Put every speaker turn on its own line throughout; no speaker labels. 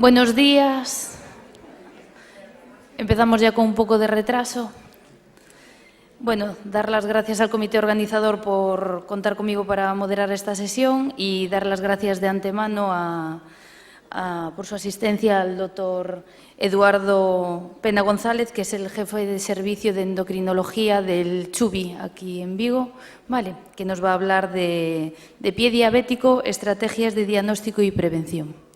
Buenos días. Empezamos ya con un poco de retraso. Bueno, dar las gracias al comité organizador por contar conmigo para moderar esta sesión y dar las gracias de antemano por su asistencia al doctor Eduardo Pena González, que es el jefe de servicio de endocrinología del CHUVI aquí en Vigo, ¿vale? Que nos va a hablar de pie diabético, estrategias de diagnóstico y prevención.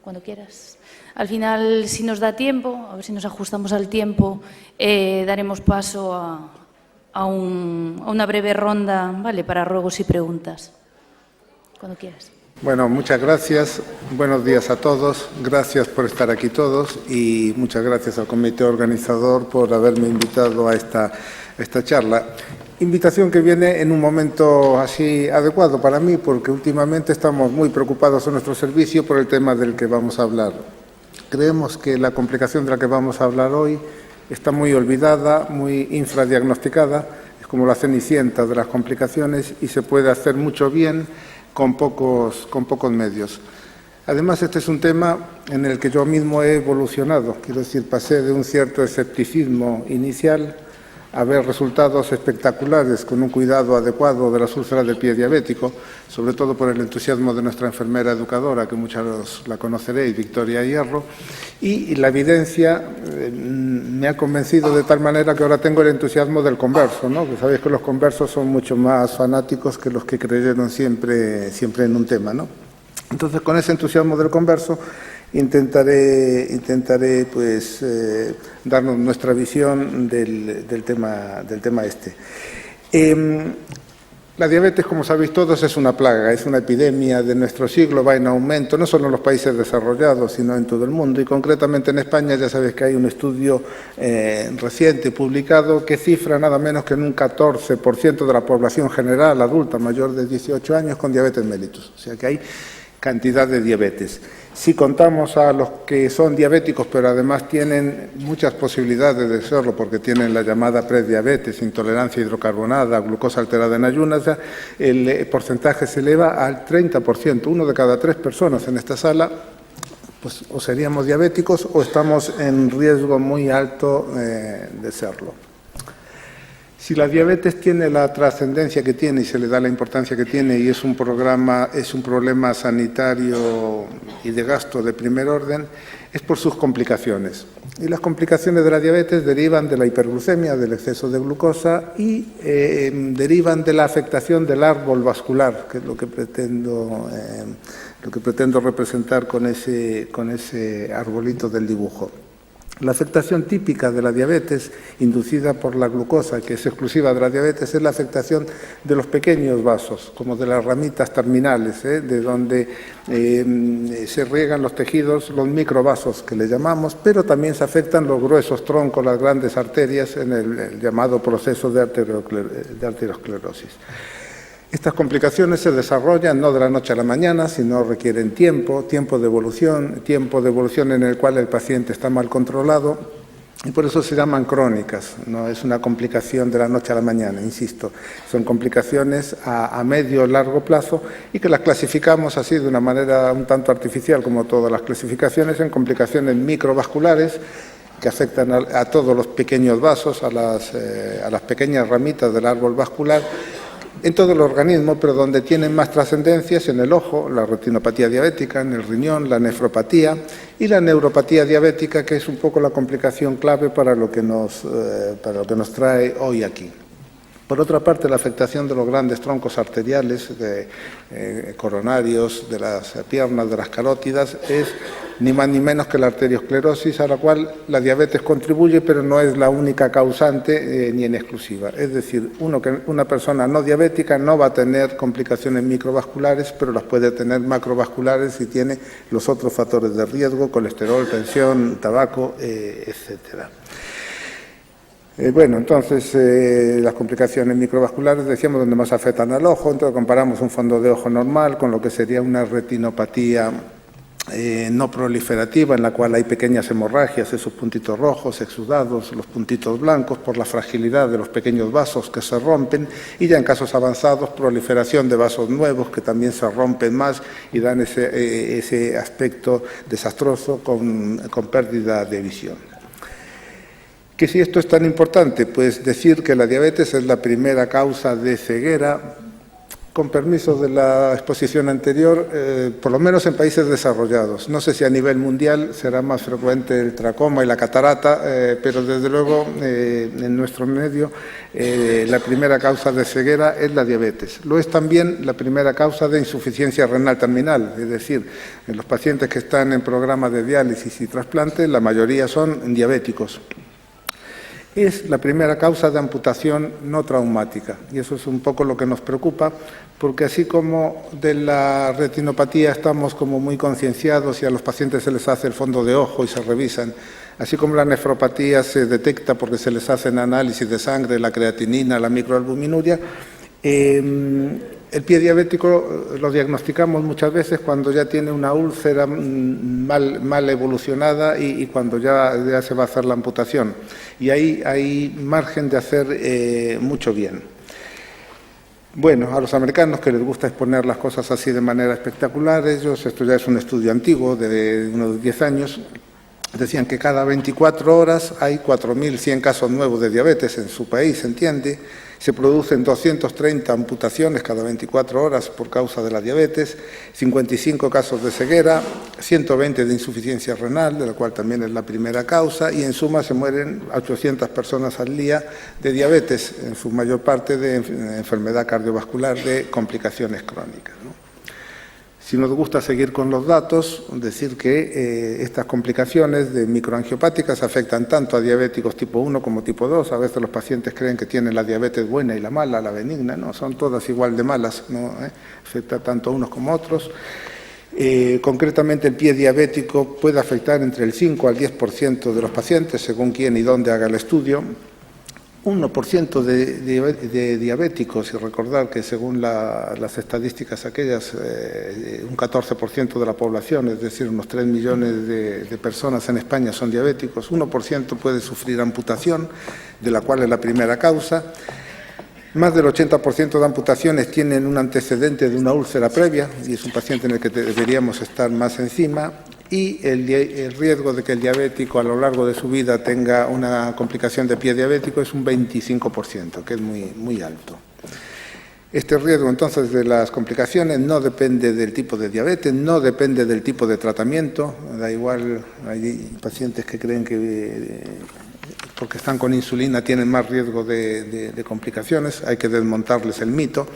Cuando quieras. Al final, si nos da tiempo, a ver si nos ajustamos al tiempo, daremos paso a una breve ronda, ¿vale?, para ruegos y preguntas. Cuando quieras.
Bueno, muchas gracias. Buenos días a todos. Gracias por estar aquí todos y muchas gracias al comité organizador por haberme invitado a esta charla. Invitación que viene en un momento así adecuado para mí, porque últimamente estamos muy preocupados en nuestro servicio por el tema del que vamos a hablar. Creemos que la complicación de la que vamos a hablar hoy está muy olvidada, muy infradiagnosticada, es como la cenicienta de las complicaciones y se puede hacer mucho bien con pocos medios. Además, este es un tema en el que yo mismo he evolucionado, quiero decir, pasé de un cierto escepticismo inicial a ver resultados espectaculares con un cuidado adecuado de las úlceras del pie diabético, sobre todo por el entusiasmo de nuestra enfermera educadora, que muchos la conoceréis, Victoria Hierro, y la evidencia me ha convencido de tal manera que ahora tengo el entusiasmo del converso, ¿no? Que sabéis que los conversos son mucho más fanáticos que los que creyeron siempre en un tema, ¿no? Entonces, con ese entusiasmo del converso, intentaré pues, darnos nuestra visión del tema este. La diabetes, como sabéis todos, es una plaga, es una epidemia de nuestro siglo, va en aumento, no solo en los países desarrollados, sino en todo el mundo. Y concretamente en España ya sabéis que hay un estudio reciente publicado que cifra nada menos que en un 14% de la población general adulta mayor de 18 años con diabetes mellitus. O sea que hay cantidad de diabetes. Si contamos a los que son diabéticos, pero además tienen muchas posibilidades de serlo, porque tienen la llamada prediabetes, intolerancia hidrocarbonada, glucosa alterada en ayunas, el porcentaje se eleva al 30%. 1 de cada 3 personas en esta sala, pues o seríamos diabéticos o estamos en riesgo muy alto de serlo. Si la diabetes tiene la trascendencia que tiene y se le da la importancia que tiene y es un problema sanitario y de gasto de primer orden, es por sus complicaciones. Y las complicaciones de la diabetes derivan de la hiperglucemia, del exceso de glucosa y derivan de la afectación del árbol vascular, que es lo que pretendo representar con ese arbolito del dibujo. La afectación típica de la diabetes, inducida por la glucosa, que es exclusiva de la diabetes, es la afectación de los pequeños vasos, como de las ramitas terminales, de donde se riegan los tejidos, los microvasos que le llamamos, pero también se afectan los gruesos troncos, las grandes arterias, en el llamado proceso de arteriosclerosis. Estas complicaciones se desarrollan no de la noche a la mañana, sino requieren tiempo de evolución en el cual el paciente está mal controlado y por eso se llaman crónicas. No es una complicación de la noche a la mañana, insisto. Son complicaciones a medio o largo plazo y que las clasificamos así de una manera un tanto artificial, como todas las clasificaciones, en complicaciones microvasculares que afectan a todos los pequeños vasos, a las pequeñas ramitas del árbol vascular, en todo el organismo, pero donde tienen más trascendencias en el ojo, la retinopatía diabética, en el riñón, la nefropatía y la neuropatía diabética, que es un poco la complicación clave para lo que nos trae hoy aquí. Por otra parte, la afectación de los grandes troncos arteriales, coronarios, de las piernas, de las carótidas, es ni más ni menos que la arteriosclerosis, a la cual la diabetes contribuye, pero no es la única causante ni en exclusiva. Es decir, una persona no diabética no va a tener complicaciones microvasculares, pero las puede tener macrovasculares si tiene los otros factores de riesgo, colesterol, tensión, tabaco, etcétera. Bueno, entonces las complicaciones microvasculares, decíamos, donde más afectan al ojo, entonces comparamos un fondo de ojo normal con lo que sería una retinopatía no proliferativa, en la cual hay pequeñas hemorragias, esos puntitos rojos, exudados, los puntitos blancos, por la fragilidad de los pequeños vasos que se rompen, y ya en casos avanzados, proliferación de vasos nuevos que también se rompen más y dan ese aspecto desastroso con pérdida de visión. ¿Que si esto es tan importante? Pues decir que la diabetes es la primera causa de ceguera. Con permiso de la exposición anterior, por lo menos en países desarrollados. No sé si a nivel mundial será más frecuente el tracoma y la catarata, pero desde luego en nuestro medio la primera causa de ceguera es la diabetes. Lo es también la primera causa de insuficiencia renal terminal, es decir, en los pacientes que están en programas de diálisis y trasplante, la mayoría son diabéticos. Es la primera causa de amputación no traumática, y eso es un poco lo que nos preocupa, porque así como de la retinopatía estamos como muy concienciados y a los pacientes se les hace el fondo de ojo y se revisan, así como la nefropatía se detecta porque se les hacen análisis de sangre, la creatinina, la microalbuminuria, el pie diabético lo diagnosticamos muchas veces cuando ya tiene una úlcera mal evolucionada y cuando ya se va a hacer la amputación. Y ahí hay margen de hacer mucho bien. Bueno, a los americanos que les gusta exponer las cosas así de manera espectacular, esto ya es un estudio antiguo de unos 10 años, decían que cada 24 horas hay 4.100 casos nuevos de diabetes en su país, ¿entiende? Se producen 230 amputaciones cada 24 horas por causa de la diabetes, 55 casos de ceguera, 120 de insuficiencia renal, de la cual también es la primera causa, y en suma se mueren 800 personas al día de diabetes, en su mayor parte de enfermedad cardiovascular de complicaciones crónicas, ¿no? Si nos gusta seguir con los datos, decir que estas complicaciones de microangiopáticas afectan tanto a diabéticos tipo 1 como tipo 2. A veces los pacientes creen que tienen la diabetes buena y la mala, la benigna. No, son todas igual de malas, ¿no? Afecta tanto a unos como a otros. Concretamente, el pie diabético puede afectar entre el 5 al 10% de los pacientes, según quién y dónde haga el estudio. 1% de diabéticos, y recordar que según las estadísticas aquellas, un 14% de la población, es decir, unos 3 millones de personas en España son diabéticos, 1% puede sufrir amputación, de la cual es la primera causa. Más del 80% de amputaciones tienen un antecedente de una úlcera previa, y es un paciente en el que deberíamos estar más encima. Y el riesgo de que el diabético a lo largo de su vida tenga una complicación de pie diabético es un 25%, que es muy alto. Este riesgo entonces de las complicaciones no depende del tipo de diabetes, no depende del tipo de tratamiento, da igual, hay pacientes que creen que porque están con insulina tienen más riesgo de complicaciones, hay que desmontarles el mito.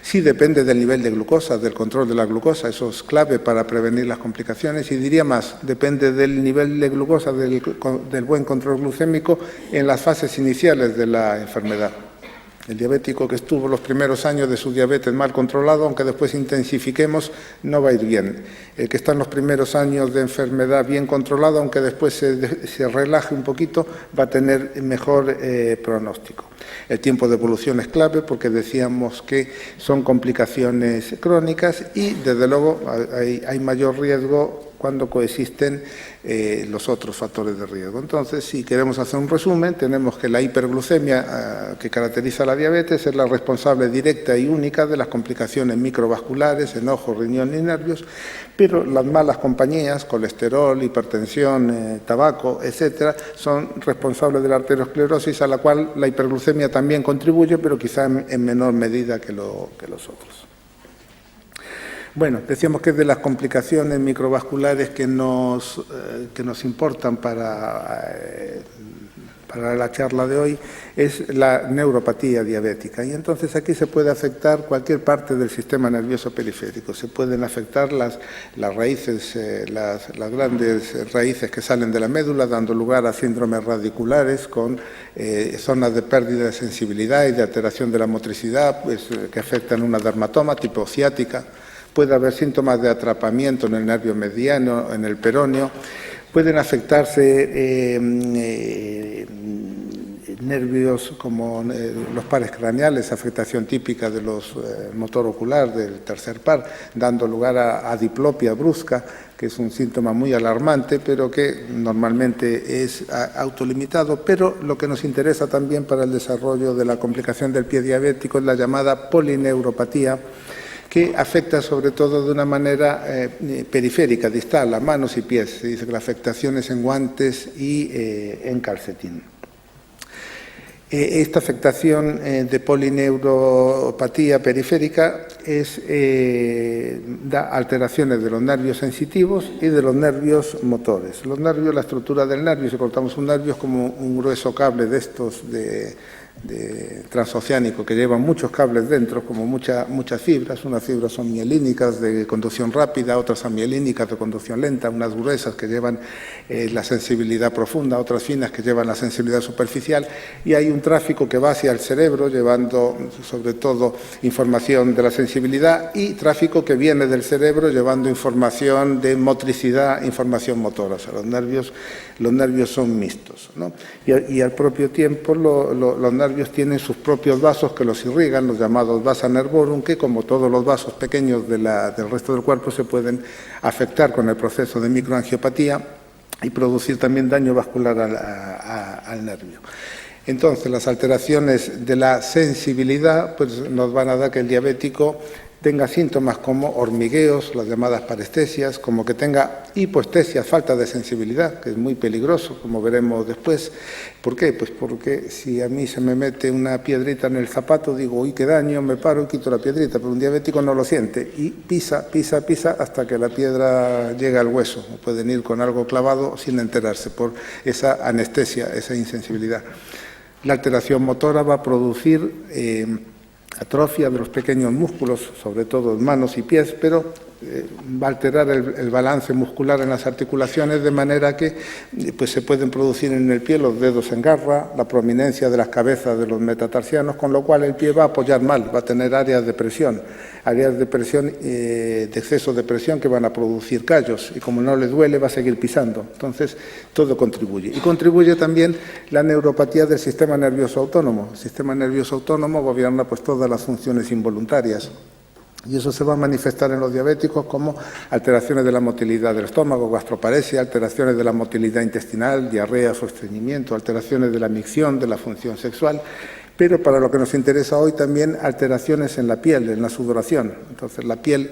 Sí depende del nivel de glucosa, del control de la glucosa, eso es clave para prevenir las complicaciones, y diría más, depende del nivel de glucosa, del buen control glucémico en las fases iniciales de la enfermedad. El diabético que estuvo los primeros años de su diabetes mal controlado, aunque después intensifiquemos, no va a ir bien. El que está en los primeros años de enfermedad bien controlado, aunque después se relaje un poquito, va a tener mejor pronóstico. El tiempo de evolución es clave porque decíamos que son complicaciones crónicas y, desde luego, hay mayor riesgo cuando coexisten los otros factores de riesgo. Entonces, si queremos hacer un resumen, tenemos que la hiperglucemia que caracteriza la diabetes es la responsable directa y única de las complicaciones microvasculares en ojo, riñón y nervios, pero las malas compañías, colesterol, hipertensión, tabaco, etcétera, son responsables de la arteriosclerosis, a la cual la hiperglucemia también contribuye, pero quizá en menor medida que los otros. Bueno, decíamos que es de las complicaciones microvasculares que nos importan para la charla de hoy, es la neuropatía diabética. Y entonces aquí se puede afectar cualquier parte del sistema nervioso periférico. Se pueden afectar las raíces, las grandes raíces que salen de la médula, dando lugar a síndromes radiculares con zonas de pérdida de sensibilidad y de alteración de la motricidad, pues, que afectan una dermatoma tipo ciática. Puede haber síntomas de atrapamiento en el nervio mediano, en el peroneo. Pueden afectarse nervios como los pares craneales, afectación típica de los motor ocular, del tercer par, dando lugar a diplopia brusca, que es un síntoma muy alarmante, pero que normalmente es autolimitado. Pero lo que nos interesa también para el desarrollo de la complicación del pie diabético es la llamada polineuropatía, que afecta sobre todo de una manera periférica, distal, a manos y pies. Se dice que la afectación es en guantes y en calcetín. Esta afectación de polineuropatía periférica da alteraciones de los nervios sensitivos y de los nervios motores. Los nervios, la estructura del nervio, si cortamos un nervio, es como un grueso cable de estos de transoceánico que llevan muchos cables dentro, como muchas fibras. Unas fibras son mielínicas de conducción rápida, otras amielínicas de conducción lenta, unas gruesas que llevan la sensibilidad profunda, otras finas que llevan la sensibilidad superficial, y hay un tráfico que va hacia el cerebro llevando sobre todo información de la sensibilidad y tráfico que viene del cerebro llevando información de motricidad, información motora. O sea, los nervios son mixtos, ¿no? Y al propio tiempo los nervios tienen sus propios vasos que los irrigan, los llamados vasa nervorum, que como todos los vasos pequeños del resto del cuerpo se pueden afectar con el proceso de microangiopatía y producir también daño vascular al nervio. Entonces, las alteraciones de la sensibilidad pues, nos van a dar que el diabético tenga síntomas como hormigueos, las llamadas parestesias, como que tenga hipoestesia, falta de sensibilidad, que es muy peligroso, como veremos después. ¿Por qué? Pues porque si a mí se me mete una piedrita en el zapato, digo, uy, qué daño, me paro y quito la piedrita, pero un diabético no lo siente y pisa hasta que la piedra llega al hueso. Pueden ir con algo clavado sin enterarse por esa anestesia, esa insensibilidad. La alteración motora va a producir atrofia de los pequeños músculos, sobre todo en manos y pies, pero va a alterar el balance muscular en las articulaciones de manera que pues, se pueden producir en el pie los dedos en garra, la prominencia de las cabezas de los metatarsianos, con lo cual el pie va a apoyar mal, va a tener áreas de presión de exceso de presión que van a producir callos y como no le duele va a seguir pisando. Entonces todo contribuye. Y contribuye también la neuropatía del sistema nervioso autónomo. El sistema nervioso autónomo gobierna pues todas las funciones involuntarias. Y eso se va a manifestar en los diabéticos como alteraciones de la motilidad del estómago, gastroparesia, alteraciones de la motilidad intestinal, diarreas o estreñimiento, alteraciones de la micción, de la función sexual, pero para lo que nos interesa hoy también alteraciones en la piel, en la sudoración. Entonces la piel,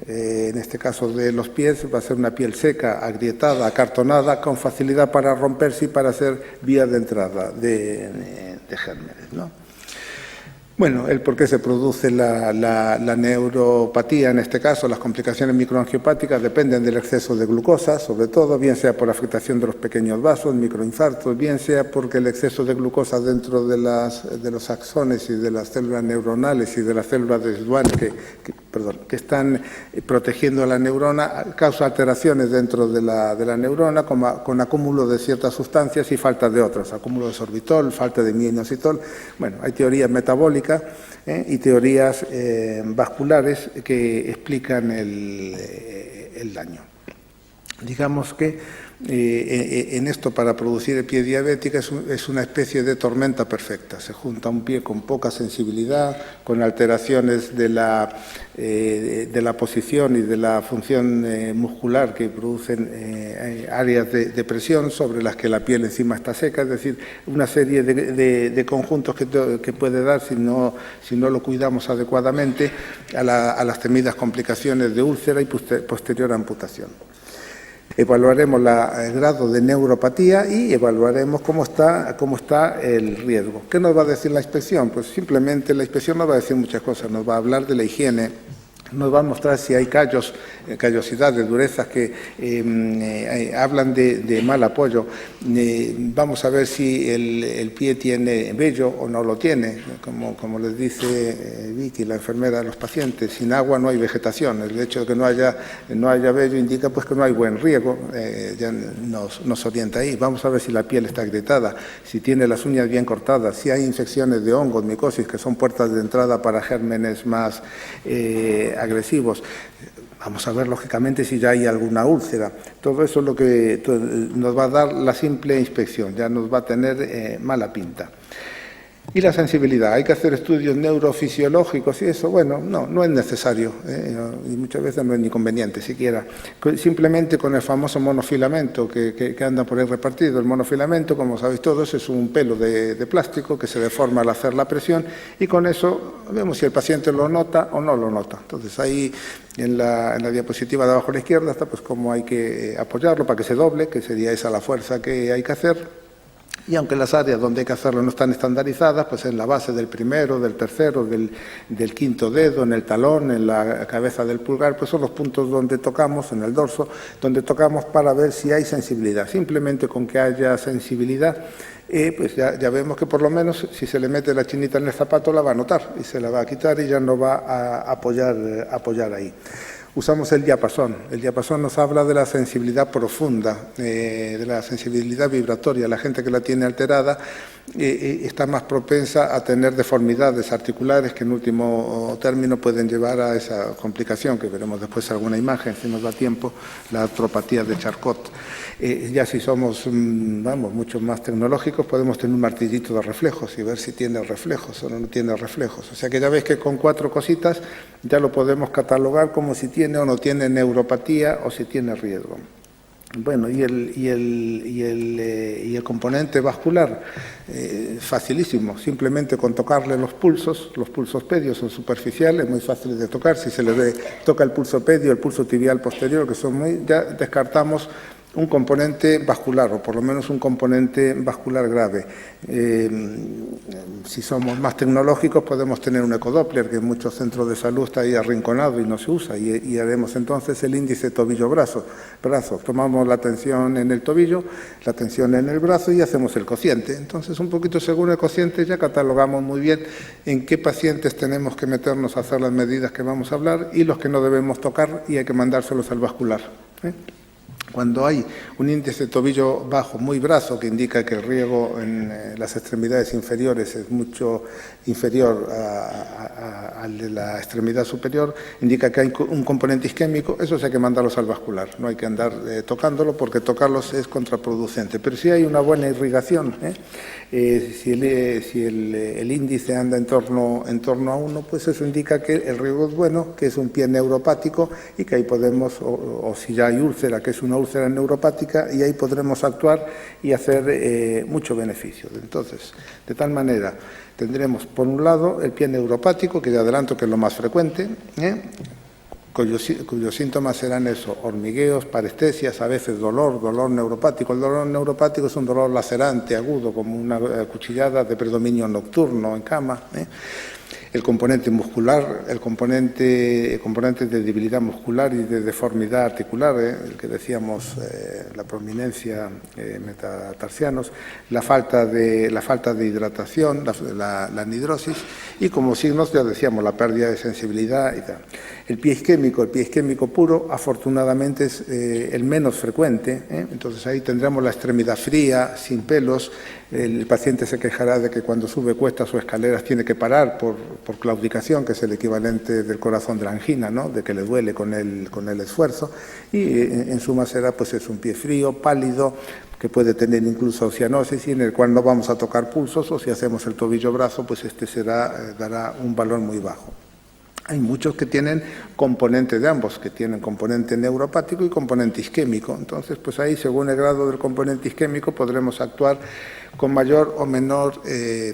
en este caso de los pies, va a ser una piel seca, agrietada, acartonada, con facilidad para romperse y para ser vía de entrada de gérmenes, ¿no? Bueno, el por qué se produce la neuropatía, en este caso, las complicaciones microangiopáticas dependen del exceso de glucosa, sobre todo, bien sea por afectación de los pequeños vasos, microinfartos, bien sea porque el exceso de glucosa dentro de los axones y de las células neuronales y de las células de Schwann que están protegiendo a la neurona causa alteraciones dentro de la neurona con acúmulo de ciertas sustancias y falta de otras, acúmulo de sorbitol, falta de mioinositol. Bueno, hay teorías metabólicas y teorías vasculares que explican el daño. Digamos que en esto para producir el pie diabética es una especie de tormenta perfecta. Se junta un pie con poca sensibilidad, con alteraciones de la posición y de la función muscular que producen áreas de presión sobre las que la piel encima está seca, es decir, una serie de conjuntos que puede dar si no lo cuidamos adecuadamente a las temidas complicaciones de úlcera y posterior amputación. Evaluaremos el grado de neuropatía y evaluaremos cómo está el riesgo. ¿Qué nos va a decir la inspección? Pues simplemente la inspección nos va a decir muchas cosas. Nos va a hablar de la higiene, nos va a mostrar si hay callosidades, durezas que hablan de mal apoyo. Vamos a ver si el pie tiene vello o no lo tiene. Como les dice Vicky, la enfermera, a los pacientes, sin agua no hay vegetación. El hecho de que no haya vello indica pues que no hay buen riego, ya nos orienta ahí. Vamos a ver si la piel está agrietada, si tiene las uñas bien cortadas, si hay infecciones de hongos, micosis, que son puertas de entrada para gérmenes más agresivos. Vamos a ver, lógicamente, si ya hay alguna úlcera. Todo eso es lo que nos va a dar la simple inspección, ya nos va a tener mala pinta. Y la sensibilidad, hay que hacer estudios neurofisiológicos y eso, bueno, no es necesario, y muchas veces no es ni conveniente siquiera. Simplemente con el famoso monofilamento que anda por ahí repartido. El monofilamento, como sabéis todos, es un pelo de plástico que se deforma al hacer la presión y con eso vemos si el paciente lo nota o no lo nota. Entonces ahí en la diapositiva de abajo a la izquierda está pues cómo hay que apoyarlo para que se doble, que sería esa la fuerza que hay que hacer. Y aunque las áreas donde hay que hacerlo no están estandarizadas, pues en la base del primero, del tercero, del quinto dedo, en el talón, en la cabeza del pulgar, pues son los puntos donde tocamos, en el dorso, donde tocamos para ver si hay sensibilidad. Simplemente con que haya sensibilidad, pues ya vemos que por lo menos si se le mete la chinita en el zapato la va a notar y se la va a quitar y ya no va a apoyar ahí. Usamos el diapasón. El diapasón nos habla de la sensibilidad profunda, de la sensibilidad vibratoria. La gente que la tiene alterada está más propensa a tener deformidades articulares que en último término pueden llevar a esa complicación, que veremos después alguna imagen, si nos da tiempo, la artropatía de Charcot. Ya si somos mucho más tecnológicos, podemos tener un martillito de reflejos y ver si tiene reflejos o no tiene reflejos. O sea que ya veis que con 4 cositas ya lo podemos catalogar como si tiene o no tiene neuropatía o si tiene riesgo. Bueno, y el componente vascular, facilísimo, simplemente con tocarle los pulsos pedios son superficiales, muy fáciles de tocar. Si se le toca el pulso pedio, el pulso tibial posterior, que son ya descartamos un componente vascular, o por lo menos un componente vascular grave. Si somos más tecnológicos podemos tener un ecodoppler, que en muchos centros de salud está ahí arrinconado y no se usa, y haremos entonces el índice tobillo-brazo. Tomamos la tensión en el tobillo, la tensión en el brazo y hacemos el cociente. Entonces, un poquito según el cociente ya catalogamos muy bien en qué pacientes tenemos que meternos a hacer las medidas que vamos a hablar y los que no debemos tocar y hay que mandárselos al vascular. Cuando hay un índice de tobillo bajo, muy brazo, que indica que el riego en las extremidades inferiores es mucho inferior al de la extremidad superior, indica que hay un componente isquémico, eso sí hay que mandarlos al vascular, no hay que andar tocándolo porque tocarlos es contraproducente. Pero si hay una buena irrigación, si el índice anda en torno a 1, pues eso indica que el riego es bueno, que es un pie neuropático y que ahí podemos, o si ya hay úlcera, que es una úlcera neuropática, y ahí podremos actuar y hacer mucho beneficio. Entonces, de tal manera, tendremos por un lado el pie neuropático, que ya adelanto que es lo más frecuente, cuyos síntomas serán eso, hormigueos, parestesias, a veces dolor neuropático. El dolor neuropático es un dolor lacerante, agudo, como una cuchillada de predominio nocturno en cama. El componente muscular, el componente de debilidad muscular y de deformidad articular, el que decíamos, la prominencia metatarsianos, la falta de hidratación, la anhidrosis, y como signos ya decíamos la pérdida de sensibilidad y tal. El pie isquémico puro, afortunadamente es el menos frecuente, entonces ahí tendremos la extremidad fría, sin pelos. El paciente se quejará de que cuando sube cuestas o escaleras tiene que parar por claudicación, que es el equivalente del corazón de la angina, ¿no? De que le duele con el esfuerzo, y en suma será pues es un pie frío, pálido, que puede tener incluso cianosis y en el cual no vamos a tocar pulsos, o si hacemos el tobillo-brazo, pues dará un valor muy bajo. Hay muchos que tienen componente de ambos, que tienen componente neuropático y componente isquémico. Entonces, pues ahí, según el grado del componente isquémico, podremos actuar con mayor o menor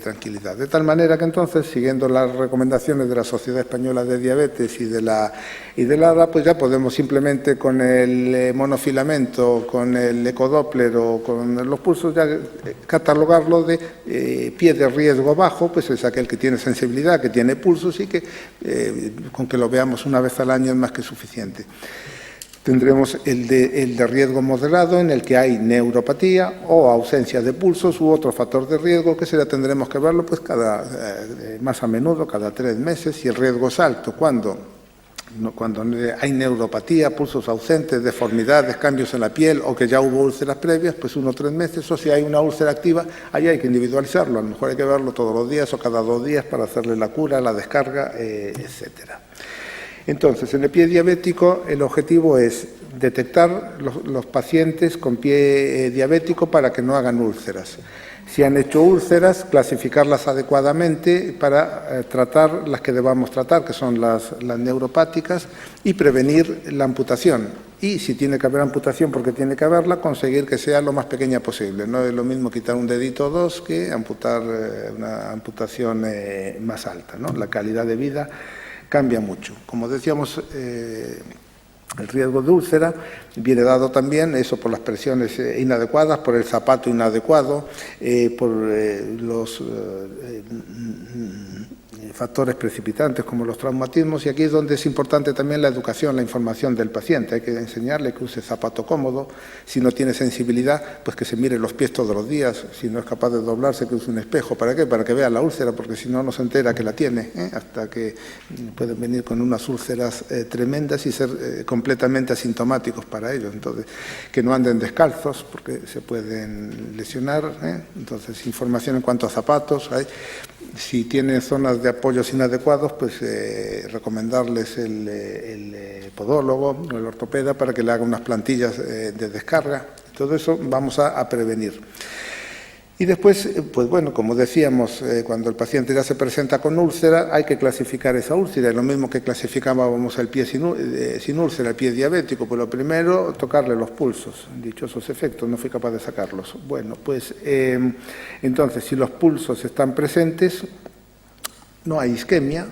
tranquilidad. De tal manera que entonces, siguiendo las recomendaciones de la Sociedad Española de Diabetes y de la ADA, pues ya podemos simplemente con el monofilamento, con el ecodoppler o con los pulsos, ya catalogarlo de pie de riesgo bajo, pues es aquel que tiene sensibilidad, que tiene pulsos y que con que lo veamos una vez al año es más que suficiente. Tendremos el de riesgo moderado, en el que hay neuropatía o ausencia de pulsos u otro factor de riesgo, que tendremos que verlo pues más a menudo, cada 3 meses. Y el riesgo es alto, cuando hay neuropatía, pulsos ausentes, deformidades, cambios en la piel o que ya hubo úlceras previas, pues 1 o 3 meses. O si hay una úlcera activa, ahí hay que individualizarlo. A lo mejor hay que verlo todos los días o cada 2 días para hacerle la cura, la descarga, etcétera. Entonces, en el pie diabético, el objetivo es detectar los pacientes con pie diabético para que no hagan úlceras. Si han hecho úlceras, clasificarlas adecuadamente para tratar las que debamos tratar, que son las neuropáticas, y prevenir la amputación. Y si tiene que haber amputación, porque tiene que haberla, conseguir que sea lo más pequeña posible. No es lo mismo quitar un dedito o dos que amputar una amputación más alta, ¿no? La calidad de vida cambia mucho. Como decíamos, el riesgo de úlcera viene dado también, eso por las presiones inadecuadas, por el zapato inadecuado, por los factores precipitantes como los traumatismos, y aquí es donde es importante también la educación, la información del paciente. Hay que enseñarle que use zapato cómodo, si no tiene sensibilidad, pues que se mire los pies todos los días, si no es capaz de doblarse, que use un espejo. ¿Para qué? Para que vea la úlcera, porque si no, no se entera que la tiene, hasta que pueden venir con unas úlceras tremendas y ser completamente asintomáticos para ellos. Entonces, que no anden descalzos, porque se pueden lesionar. Entonces, información en cuanto a zapatos. Si tienen zonas de apoyos inadecuados, pues recomendarles el podólogo o el ortopeda para que le haga unas plantillas de descarga. Todo eso vamos a prevenir. Y después, pues bueno, como decíamos, cuando el paciente ya se presenta con úlcera, hay que clasificar esa úlcera. Es lo mismo que clasificábamos el pie sin úlcera, el pie diabético. Pues lo primero, tocarle los pulsos. Dichosos efectos, no fui capaz de sacarlos. Bueno, pues entonces, si los pulsos están presentes, no hay isquemia.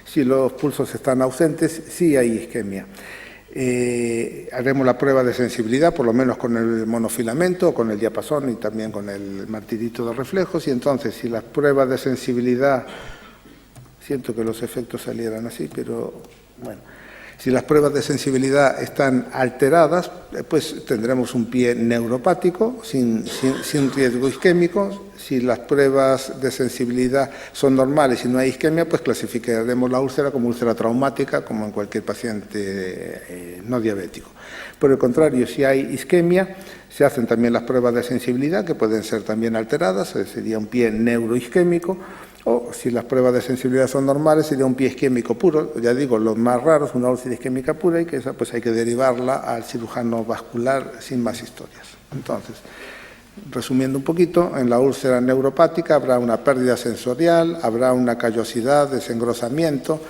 Si los pulsos están ausentes, sí hay isquemia. Haremos la prueba de sensibilidad, por lo menos con el monofilamento, con el diapasón y también con el martirito de reflejos, y entonces si las pruebas de sensibilidad, siento que los efectos salieran así, pero bueno, si las pruebas de sensibilidad están alteradas, pues tendremos un pie neuropático sin riesgo isquémico. Si las pruebas de sensibilidad son normales y no hay isquemia, pues clasificaremos la úlcera como úlcera traumática, como en cualquier paciente no diabético. Por el contrario, si hay isquemia, se hacen también las pruebas de sensibilidad, que pueden ser también alteradas, sería un pie neuroisquémico, o si las pruebas de sensibilidad son normales, sería un pie isquémico puro. Ya digo, los más raros, una úlcera isquémica pura, y que esa pues hay que derivarla al cirujano vascular sin más historias. Entonces, resumiendo un poquito, en la úlcera neuropática habrá una pérdida sensorial, habrá una callosidad, desengrosamiento.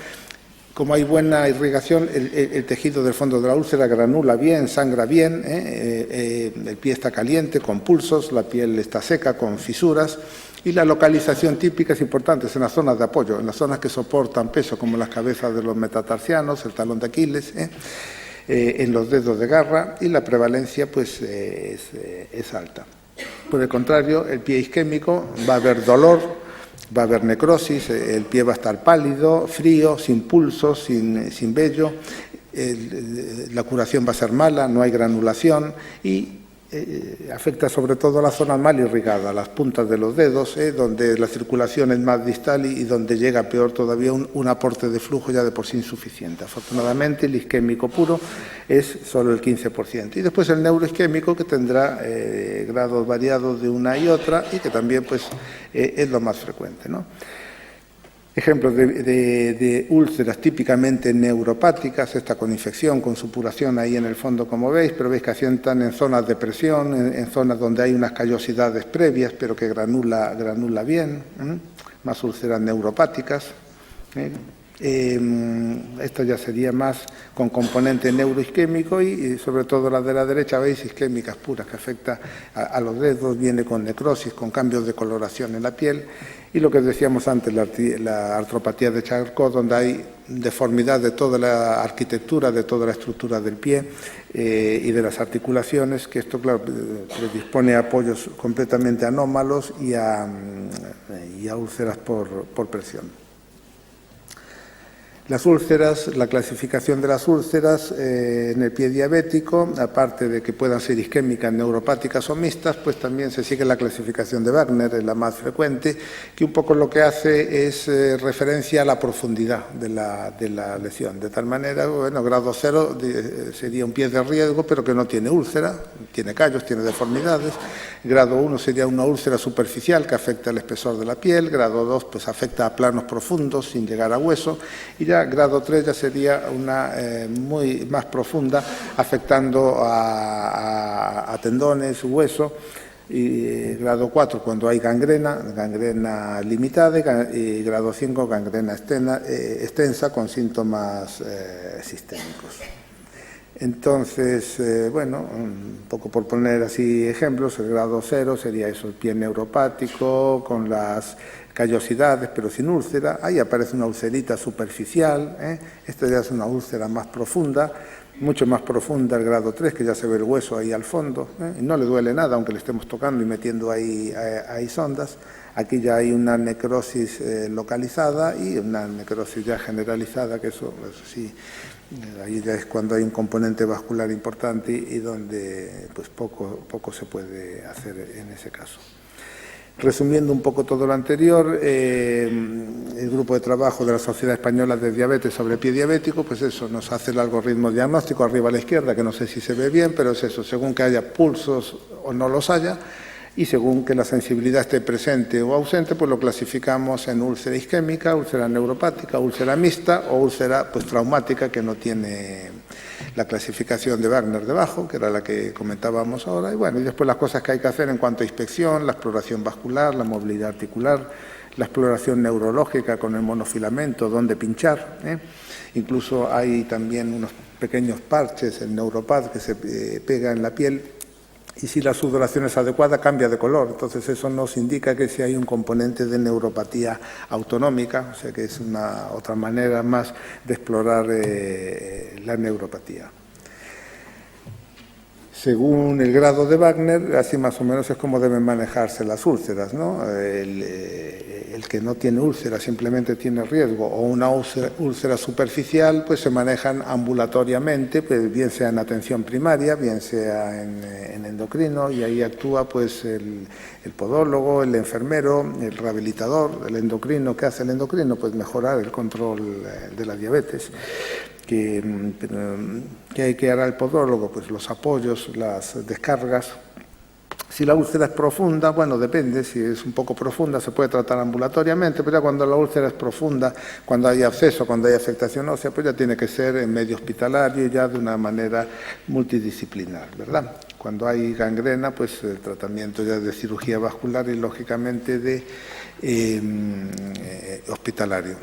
Como hay buena irrigación, el tejido del fondo de la úlcera granula bien, sangra bien, el pie está caliente, con pulsos, la piel está seca, con fisuras, y la localización típica es importante, es en las zonas de apoyo, en las zonas que soportan peso, como las cabezas de los metatarsianos, el talón de Aquiles, en los dedos de garra, y la prevalencia pues es alta. Por el contrario, el pie isquémico va a haber dolor, va a haber necrosis, el pie va a estar pálido, frío, sin pulso, sin vello, la curación va a ser mala, no hay granulación y afecta sobre todo a la zona mal irrigada, las puntas de los dedos, donde la circulación es más distal y donde llega peor todavía un aporte de flujo ya de por sí insuficiente. Afortunadamente el isquémico puro es solo el 15%. Y después el neuroisquémico, que tendrá grados variados de una y otra y que también pues, es lo más frecuente, ¿no? Ejemplos de úlceras típicamente neuropáticas, esta con infección, con supuración ahí en el fondo como veis, pero veis que asientan en zonas de presión, en zonas donde hay unas callosidades previas, pero que granula bien, más úlceras neuropáticas. Esta ya sería más con componente neuroisquémico y sobre todo la de la derecha, veis, isquémicas puras, que afecta a los dedos, viene con necrosis, con cambios de coloración en la piel, y lo que decíamos antes, la artropatía de Charcot, donde hay deformidad de toda la arquitectura, de toda la estructura del pie y de las articulaciones, que esto, claro, predispone a apoyos completamente anómalos y a úlceras por presión. Las úlceras, la clasificación de las úlceras en el pie diabético, aparte de que puedan ser isquémicas, neuropáticas o mixtas, pues también se sigue la clasificación de Wagner, es la más frecuente, que un poco lo que hace es referencia a la profundidad de la lesión. De tal manera, bueno, grado 0 sería un pie de riesgo, pero que no tiene úlcera, tiene callos, tiene deformidades. Grado 1 sería una úlcera superficial que afecta al espesor de la piel. Grado 2 pues afecta a planos profundos sin llegar a hueso. Y ya isquémica, grado 3 ya sería una muy más profunda, afectando a tendones, hueso, y grado 4 cuando hay gangrena limitada, y grado 5 gangrena extensa con síntomas sistémicos. Entonces, bueno, un poco por poner así ejemplos, el grado 0 sería eso, el pie neuropático, con las callosidades, pero sin úlcera. Ahí aparece una ulcerita superficial, Esta ya es una úlcera más profunda, mucho más profunda el grado 3, que ya se ve el hueso ahí al fondo, y no le duele nada, aunque le estemos tocando y metiendo ahí sondas. Aquí ya hay una necrosis localizada y una necrosis ya generalizada, que eso sí, ahí ya es cuando hay un componente vascular importante y donde pues poco se puede hacer en ese caso. Resumiendo un poco todo lo anterior, el grupo de trabajo de la Sociedad Española de Diabetes sobre pie diabético, pues eso, nos hace el algoritmo diagnóstico arriba a la izquierda, que no sé si se ve bien, pero es eso, según que haya pulsos o no los haya, y según que la sensibilidad esté presente o ausente, pues lo clasificamos en úlcera isquémica, úlcera neuropática, úlcera mixta o úlcera pues traumática, que no tiene la clasificación de Wagner debajo, que era la que comentábamos ahora. Y bueno, y después las cosas que hay que hacer en cuanto a inspección, la exploración vascular, la movilidad articular, la exploración neurológica con el monofilamento, dónde pinchar, Incluso hay también unos pequeños parches, el Neuropad, que se pega en la piel, y si la sudoración es adecuada cambia de color. Entonces eso nos indica que si hay un componente de neuropatía autonómica, o sea que es otra manera más de explorar la neuropatía. Según el grado de Wagner, así más o menos es como deben manejarse las úlceras, ¿no? El que no tiene úlcera, simplemente tiene riesgo, o una úlcera superficial, pues se manejan ambulatoriamente, pues bien sea en atención primaria, bien sea en endocrino, y ahí actúa pues el podólogo, el enfermero, el rehabilitador, el endocrino. ¿Qué hace el endocrino? Pues mejorar el control de la diabetes. ¿Qué hay que hará el podólogo? Pues los apoyos, las descargas. Si la úlcera es profunda, bueno, depende, si es un poco profunda se puede tratar ambulatoriamente, pero ya cuando la úlcera es profunda, cuando hay absceso, cuando hay afectación ósea, pues ya tiene que ser en medio hospitalario y ya de una manera multidisciplinar, ¿verdad? Cuando hay gangrena, pues el tratamiento ya de cirugía vascular y lógicamente de hospitalario.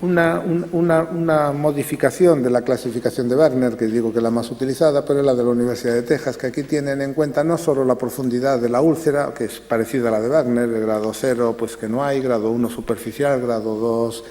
Una modificación de la clasificación de Wagner, que digo que es la más utilizada, pero es la de la Universidad de Texas, que aquí tienen en cuenta no solo la profundidad de la úlcera, que es parecida a la de Wagner, el grado 0 pues que no hay, grado 1 superficial, grado 2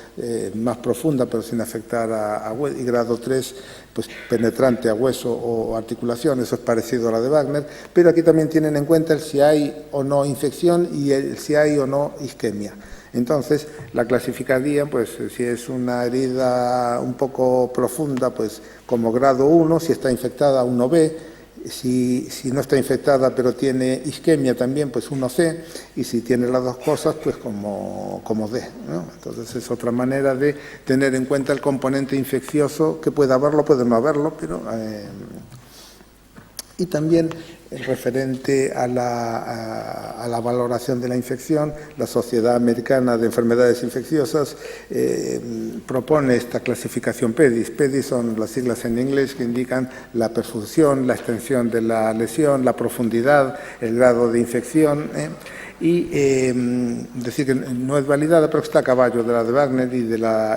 más profunda pero sin afectar a hueso, y grado 3 pues penetrante a hueso o articulación, eso es parecido a la de Wagner, pero aquí también tienen en cuenta el si hay o no infección y el si hay o no isquemia. Entonces, la clasificaría, pues, si es una herida un poco profunda, pues, como grado 1, si está infectada, 1B, si no está infectada pero tiene isquemia también, pues 1C, y si tiene las dos cosas, pues como D, ¿no? Entonces, es otra manera de tener en cuenta el componente infeccioso, que puede haberlo, puede no haberlo, pero... y también referente a la valoración de la infección, la Sociedad Americana de Enfermedades Infecciosas propone esta clasificación PEDIS. PEDIS son las siglas en inglés que indican la perfusión, la extensión de la lesión, la profundidad, el grado de infección, y decir que no es validada, pero está a caballo de la de Wagner y de la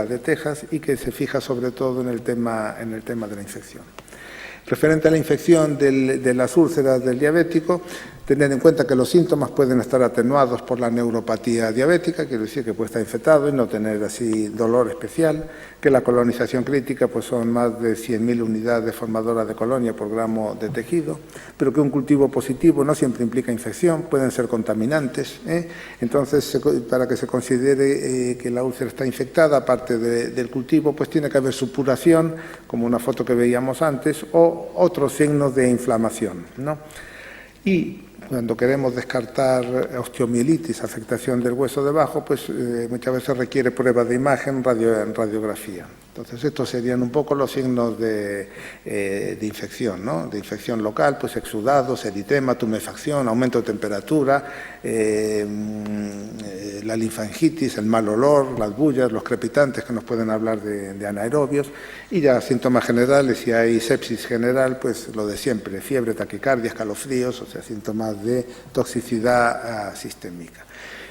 de Texas, y que se fija sobre todo en el tema de la infección. Referente a la infección de las úlceras del diabético, tener en cuenta que los síntomas pueden estar atenuados por la neuropatía diabética, quiere decir que puede estar infectado y no tener así dolor especial, que la colonización crítica pues son más de 100.000 unidades formadoras de colonia por gramo de tejido, pero que un cultivo positivo no siempre implica infección, pueden ser contaminantes. Entonces, para que se considere que la úlcera está infectada, aparte del cultivo, pues tiene que haber supuración, como una foto que veíamos antes, o otros signos de inflamación, ¿no? Y Cuando queremos descartar osteomielitis, afectación del hueso debajo, pues muchas veces requiere prueba de imagen, radiografía. Entonces, estos serían un poco los signos de infección, ¿no? De infección local, pues exudados, eritema, tumefacción, aumento de temperatura, la linfangitis, el mal olor, las bullas, los crepitantes que nos pueden hablar de anaerobios, y ya síntomas generales, si hay sepsis general, pues lo de siempre, fiebre, taquicardia, escalofríos, o sea, síntomas de toxicidad sistémica.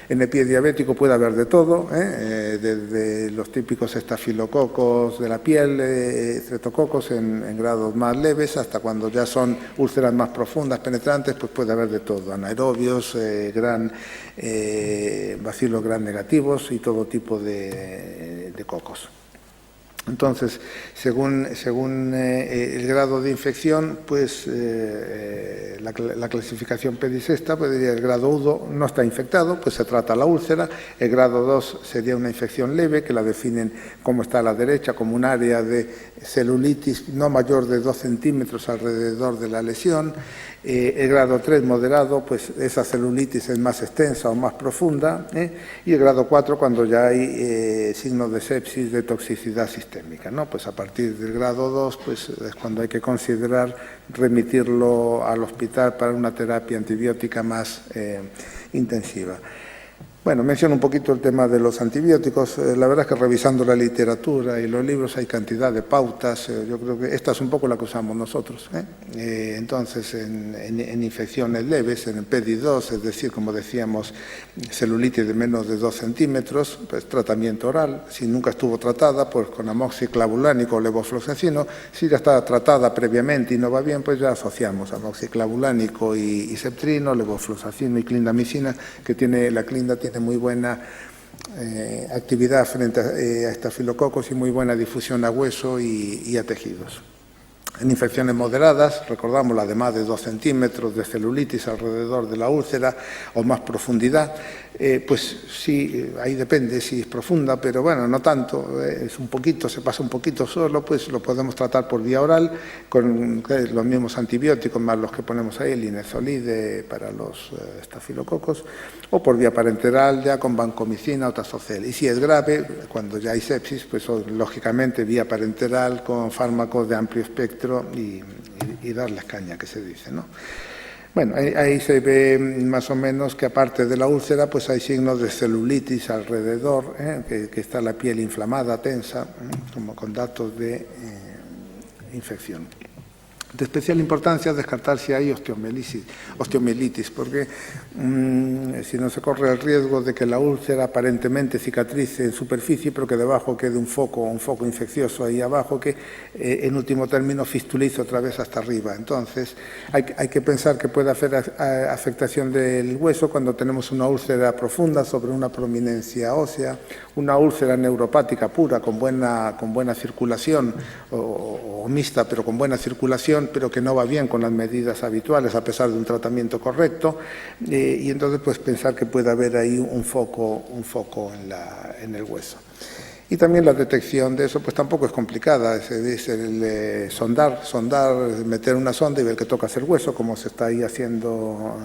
En el pie diabético puede haber de todo, desde los típicos estafilococos de la piel, estreptococos en grados más leves, hasta cuando ya son úlceras más profundas, penetrantes, pues puede haber de todo, anaerobios, bacilos gram negativos y todo tipo de cocos. Entonces, según el grado de infección, pues la clasificación PEDI es esta, pues diría el grado 1 no está infectado, pues se trata la úlcera. El grado 2 sería una infección leve, que la definen, como está a la derecha, como un área de celulitis no mayor de 2 centímetros alrededor de la lesión. El grado 3 moderado, pues esa celulitis es más extensa o más profunda, y el grado 4 cuando ya hay signos de sepsis, de toxicidad sistémica, ¿no? Pues a partir del grado 2 pues es cuando hay que considerar remitirlo al hospital para una terapia antibiótica más intensiva. Bueno, menciono un poquito el tema de los antibióticos. La verdad es que revisando la literatura y los libros hay cantidad de pautas. Yo creo que esta es un poco la que usamos nosotros. Entonces, en infecciones leves, en el PEDI2, es decir, como decíamos, celulitis de menos de 2 centímetros, pues tratamiento oral. Si nunca estuvo tratada, pues con amoxiclavulánico o levofloxacino. Si ya está tratada previamente y no va bien, pues ya asociamos amoxiclavulánico y septrino, levofloxacino y clindamicina, que la clinda tiene muy buena actividad frente a estafilococos y muy buena difusión a hueso y a tejidos. En infecciones moderadas, recordamos la de más de 2 centímetros de celulitis alrededor de la úlcera o más profundidad, pues sí, ahí depende si es profunda, pero bueno, no tanto, es un poquito, se pasa un poquito solo, pues lo podemos tratar por vía oral con los mismos antibióticos más los que ponemos ahí, el linezolid para los estafilococos, o por vía parenteral ya con vancomicina o tazocel. Y si es grave, cuando ya hay sepsis, pues lógicamente vía parenteral con fármacos de amplio espectro y darles caña, que se dice, ¿no? Bueno, ahí se ve más o menos que aparte de la úlcera, pues hay signos de celulitis alrededor, que está la piel inflamada, tensa, como con datos de infección. De especial importancia descartar si hay osteomielitis, porque si no se corre el riesgo de que la úlcera aparentemente cicatrice en superficie, pero que debajo quede un foco infeccioso ahí abajo que en último término fistulice otra vez hasta arriba. Entonces hay que pensar que puede haber afectación del hueso cuando tenemos una úlcera profunda sobre una prominencia ósea, una úlcera neuropática pura con buena circulación o mixta pero con buena circulación, pero que no va bien con las medidas habituales a pesar de un tratamiento correcto, y entonces pues pensar que puede haber ahí un foco en el hueso. Y también la detección de eso pues tampoco es complicada, es el sondar, meter una sonda y ver que toca el hueso, como se está ahí haciendo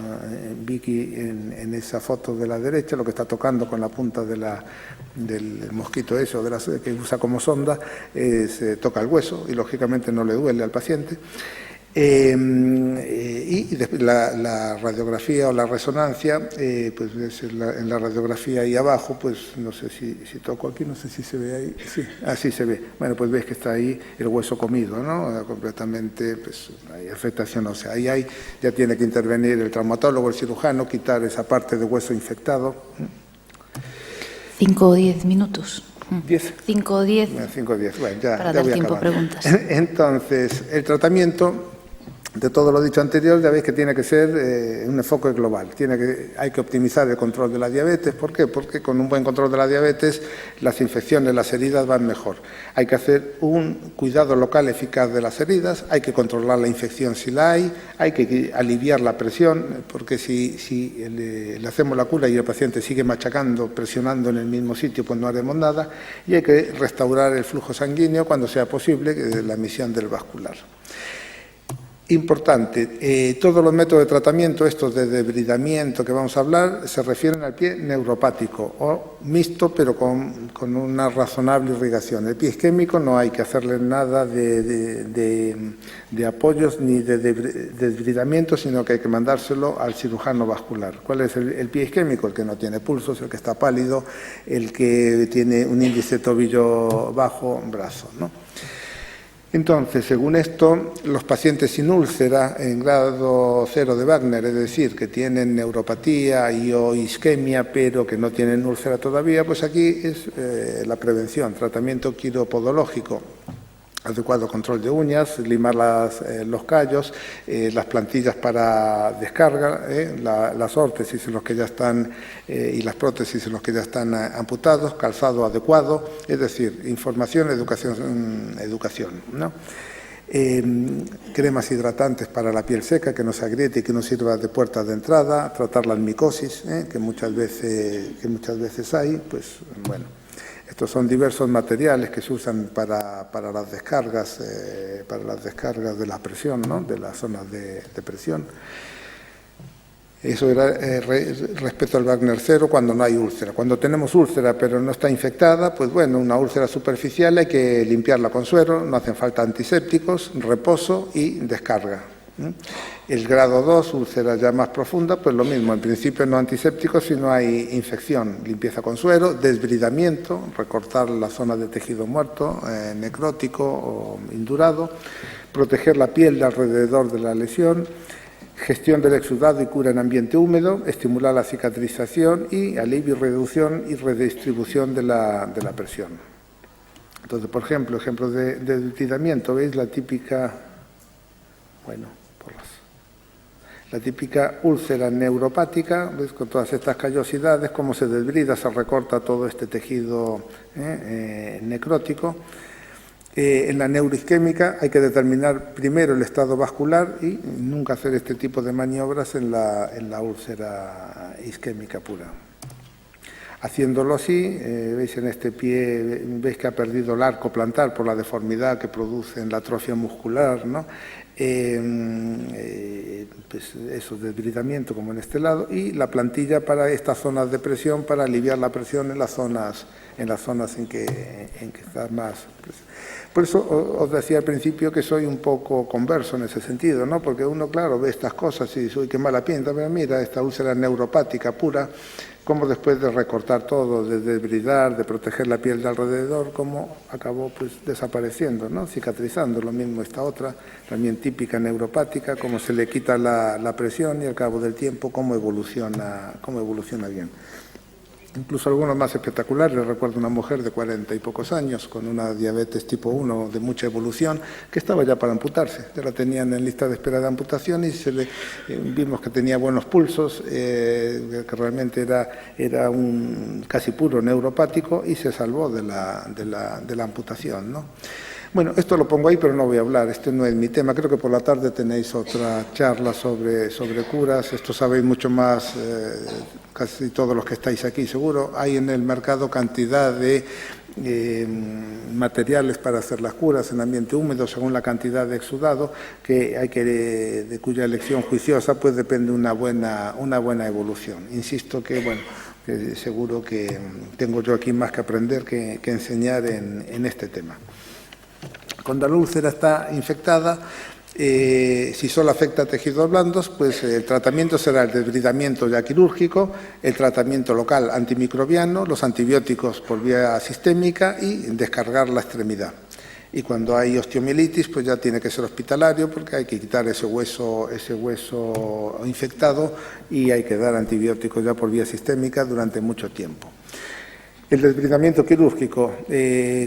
Vicky en esa foto de la derecha, lo que está tocando con la punta del mosquito eso que usa como sonda, se toca el hueso y lógicamente no le duele al paciente. Y la radiografía o la resonancia, pues en la radiografía ahí abajo, pues no sé si toco aquí, no sé si se ve ahí, sí, así se ve. Bueno, pues ves que está ahí el hueso comido, ¿no? Completamente, pues hay afectación ósea. Ahí ya tiene que intervenir el traumatólogo, el cirujano, quitar esa parte de hueso infectado.
5 o 10 minutos.
10.
5 o 10.
5 o 10, bueno, ya
para dar
voy
tiempo a
acabando.
preguntas.
Entonces, el tratamiento, de todo lo dicho anterior, ya veis que tiene que ser un enfoque global. Hay que optimizar el control de la diabetes. ¿Por qué? Porque con un buen control de la diabetes las infecciones, las heridas van mejor. Hay que hacer un cuidado local eficaz de las heridas, hay que controlar la infección si la hay que aliviar la presión, porque si le hacemos la cura y el paciente sigue machacando, presionando en el mismo sitio, pues no haremos nada. Y hay que restaurar el flujo sanguíneo cuando sea posible, la emisión del vascular. Importante, todos los métodos de tratamiento, estos de debridamiento que vamos a hablar, se refieren al pie neuropático o mixto, pero con una razonable irrigación. El pie isquémico no hay que hacerle nada de apoyos ni de debridamiento, sino que hay que mandárselo al cirujano vascular. ¿Cuál es el pie isquémico? El que no tiene pulsos, el que está pálido, el que tiene un índice tobillo bajo, brazo, ¿no? Entonces, según esto, los pacientes sin úlcera en grado 0 de Wagner, es decir, que tienen neuropatía y o isquemia, pero que no tienen úlcera todavía, pues aquí es la prevención, tratamiento quiropodológico, adecuado control de uñas, limar los callos, las plantillas para descarga, las órtesis en los que ya están y las prótesis en los que ya están amputados, calzado adecuado, es decir, información, educación, ¿no? Cremas hidratantes para la piel seca, que no se agriete y que no sirva de puerta de entrada, tratar la micosis, que muchas veces hay, pues bueno. Estos son diversos materiales que se usan para las descargas de la presión, ¿no? De las zonas de presión. Eso era respecto al Wagner 0 cuando no hay úlcera. Cuando tenemos úlcera pero no está infectada, pues bueno, una úlcera superficial hay que limpiarla con suero, no hacen falta antisépticos, reposo y descarga. El grado 2, úlcera ya más profunda, pues lo mismo, en principio no antisépticos si no hay infección, limpieza con suero, desbridamiento, recortar la zona de tejido muerto, necrótico o indurado, proteger la piel de alrededor de la lesión, gestión del exudado y cura en ambiente húmedo, estimular la cicatrización y alivio, reducción y redistribución de la presión. Entonces, por ejemplo, ejemplos de desbridamiento, ¿veis la típica, la típica úlcera neuropática, ¿ves? Con todas estas callosidades, cómo se desbrida, se recorta todo este tejido necrótico. En la neuroisquémica hay que determinar primero el estado vascular y nunca hacer este tipo de maniobras en la úlcera isquémica pura. Haciéndolo así, veis en este pie, veis que ha perdido el arco plantar por la deformidad que produce en la atrofia muscular, ¿no? Pues eso, desbridamiento como en este lado, y la plantilla para estas zonas de presión, para aliviar la presión en las zonas en que está más. Por eso os decía al principio que soy un poco converso en ese sentido, ¿no? Porque uno, claro, ve estas cosas y dice, uy, qué mala pinta, pero mira, esta úlcera neuropática pura, cómo después de recortar todo, de desbridar, de proteger la piel de alrededor, cómo acabó pues desapareciendo, ¿no? Cicatrizando. Lo mismo esta otra, también típica neuropática, cómo se le quita la presión y al cabo del tiempo cómo evoluciona bien. Incluso algunos más espectaculares. Recuerdo una mujer de 40 y pocos años con una diabetes tipo 1 de mucha evolución que estaba ya para amputarse. Ya la tenían en lista de espera de amputación y vimos que tenía buenos pulsos, que realmente era un casi puro neuropático y se salvó de la amputación, ¿no? Bueno, esto lo pongo ahí, pero no voy a hablar, este no es mi tema. Creo que por la tarde tenéis otra charla sobre curas. Esto sabéis mucho más, casi todos los que estáis aquí, seguro. Hay en el mercado cantidad de materiales para hacer las curas en ambiente húmedo, según la cantidad de exudado, de cuya elección juiciosa pues depende una buena evolución. Insisto que, bueno, que seguro que tengo yo aquí más que aprender que enseñar en este tema. Cuando la úlcera está infectada, si solo afecta a tejidos blandos, pues el tratamiento será el desbridamiento ya quirúrgico, el tratamiento local antimicrobiano, los antibióticos por vía sistémica y descargar la extremidad. Y cuando hay osteomielitis, pues ya tiene que ser hospitalario porque hay que quitar ese hueso infectado y hay que dar antibióticos ya por vía sistémica durante mucho tiempo. El desbridamiento quirúrgico,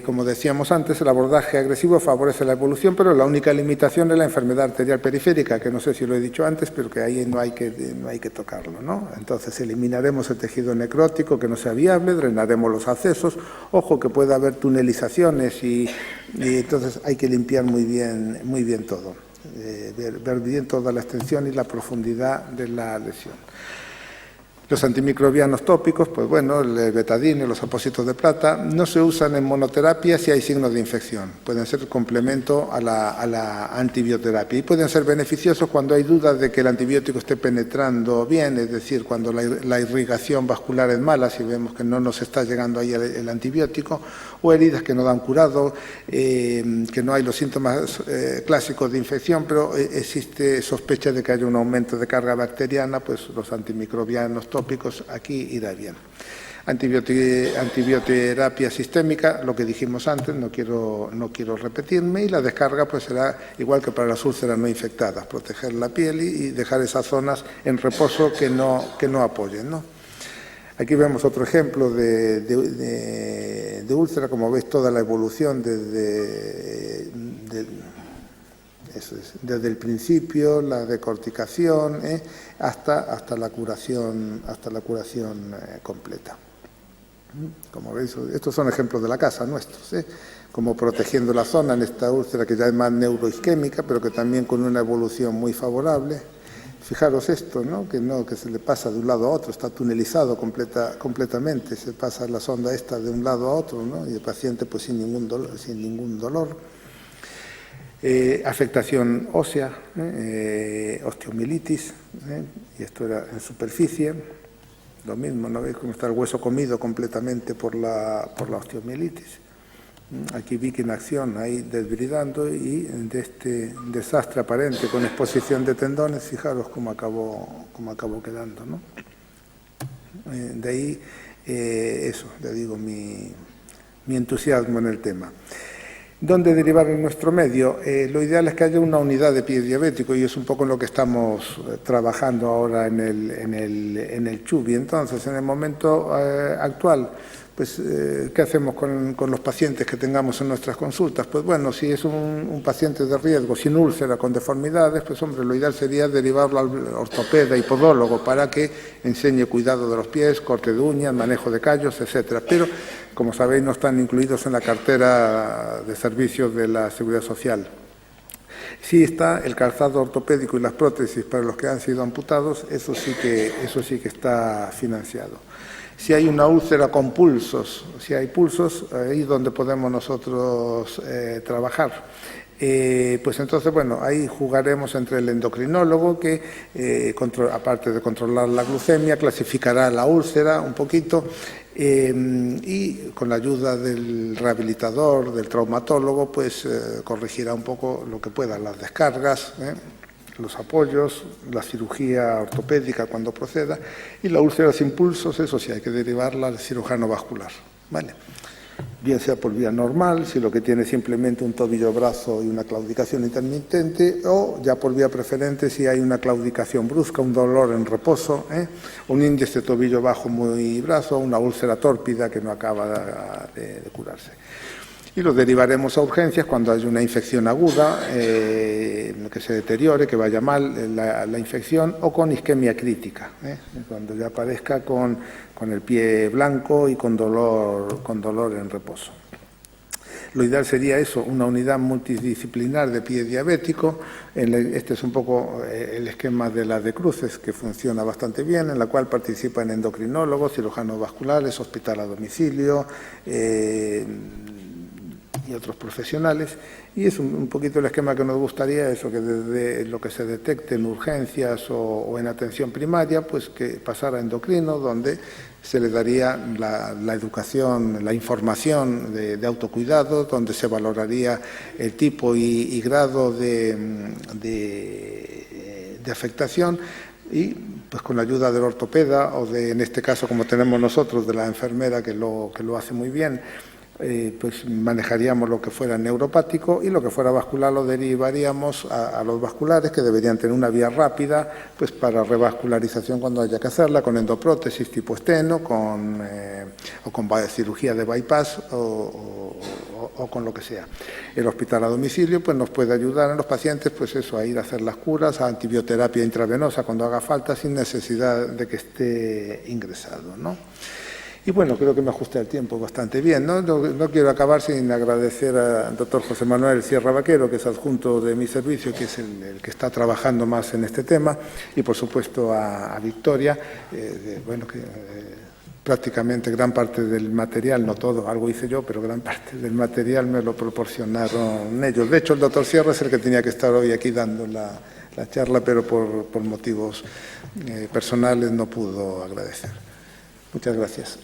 como decíamos antes, el abordaje agresivo favorece la evolución, pero la única limitación es la enfermedad arterial periférica, que no sé si lo he dicho antes, pero que ahí no hay que tocarlo, ¿no? Entonces eliminaremos el tejido necrótico que no sea viable, drenaremos los accesos, ojo que puede haber tunelizaciones y entonces hay que limpiar muy bien todo, ver bien toda la extensión y la profundidad de la lesión. Los antimicrobianos tópicos, pues bueno, el betadine, los apósitos de plata, no se usan en monoterapia si hay signos de infección. Pueden ser complemento a la antibioterapia y pueden ser beneficiosos cuando hay dudas de que el antibiótico esté penetrando bien, es decir, cuando la irrigación vascular es mala, si vemos que no nos está llegando ahí el antibiótico, o heridas que no dan curado, que no hay los síntomas clásicos de infección, pero existe sospecha de que haya un aumento de carga bacteriana, pues los antimicrobianos tópicos aquí irá bien. Antibioterapia sistémica, lo que dijimos antes, no quiero repetirme, y la descarga pues será igual que para las úlceras no infectadas, proteger la piel y dejar esas zonas en reposo que no apoyen, ¿no? Aquí vemos otro ejemplo de úlcera, como veis toda la evolución desde el principio, la decorticación, hasta la curación completa. Como veis, estos son ejemplos de la casa nuestros, como protegiendo la zona en esta úlcera que ya es más neuroisquémica, pero que también con una evolución muy favorable. Fijaros esto, ¿no? Que se le pasa de un lado a otro, está tunelizado completamente, se pasa la sonda esta de un lado a otro, ¿no? Y el paciente pues sin ningún dolor. Afectación ósea, osteomielitis, y esto era en superficie, lo mismo, ¿no veis cómo está el hueso comido completamente por la osteomielitis? Aquí Vicky en acción, ahí desbridando, y de este desastre aparente con exposición de tendones, fijaros cómo acabó quedando, ¿no? De ahí, eso, ya digo, mi entusiasmo en el tema. ¿Dónde derivar en nuestro medio? Lo ideal es que haya una unidad de pie diabético y es un poco en lo que estamos trabajando ahora en el CHUBI. Entonces, en el momento actual, pues, ¿qué hacemos con los pacientes que tengamos en nuestras consultas? Pues bueno, si es un paciente de riesgo, sin úlcera, con deformidades, pues hombre, lo ideal sería derivarlo al ortopeda y podólogo para que enseñe cuidado de los pies, corte de uñas, manejo de callos, etcétera. Pero, como sabéis, no están incluidos en la cartera de servicios de la Seguridad Social. Sí está el calzado ortopédico y las prótesis para los que han sido amputados, eso sí que está financiado. Si hay una úlcera con pulsos, si hay pulsos, ahí es donde podemos nosotros trabajar. Pues entonces, bueno, ahí jugaremos entre el endocrinólogo que, aparte de controlar la glucemia, clasificará la úlcera un poquito y con la ayuda del rehabilitador, del traumatólogo, pues corregirá un poco lo que pueda, las descargas, los apoyos, la cirugía ortopédica cuando proceda, y la úlcera sin pulsos, eso sí, hay que derivarla al cirujano vascular, ¿vale? Bien sea por vía normal, si lo que tiene es simplemente un tobillo-brazo y una claudicación intermitente, o ya por vía preferente si hay una claudicación brusca, un dolor en reposo, un índice tobillo bajo muy brazo, una úlcera tórpida que no acaba de curarse. Y lo derivaremos a urgencias cuando haya una infección aguda, que se deteriore, que vaya mal la infección, o con isquemia crítica, cuando ya aparezca con el pie blanco y con dolor en reposo. Lo ideal sería eso, una unidad multidisciplinar de pie diabético. Este es un poco el esquema de la de Cruces, que funciona bastante bien, en la cual participan endocrinólogos, cirujanos vasculares, hospital a domicilio, y otros profesionales, y es un poquito el esquema que nos gustaría, eso, que desde lo que se detecte en urgencias o en atención primaria, pues que pasara a endocrino, donde se le daría la educación, la información de autocuidado, donde se valoraría el tipo y grado de afectación, y pues con la ayuda del ortopeda o en este caso, como tenemos nosotros, de la enfermera que lo hace muy bien, pues manejaríamos lo que fuera neuropático, y lo que fuera vascular lo derivaríamos a los vasculares, que deberían tener una vía rápida pues para revascularización cuando haya que hacerla, con endoprótesis tipo esteno, o con cirugía de bypass o con lo que sea. El hospital a domicilio pues nos puede ayudar a los pacientes pues eso, a ir a hacer las curas, a antibioterapia intravenosa cuando haga falta, sin necesidad de que esté ingresado, ¿no? Y bueno, creo que me ajusté al tiempo bastante bien, ¿no? No quiero acabar sin agradecer al doctor José Manuel Sierra Vaquero, que es adjunto de mi servicio, que es el que está trabajando más en este tema, y por supuesto a Victoria, prácticamente gran parte del material, no todo, algo hice yo, pero gran parte del material me lo proporcionaron ellos. De hecho, el doctor Sierra es el que tenía que estar hoy aquí dando la charla, pero por motivos personales no pudo agradecer. Muchas gracias.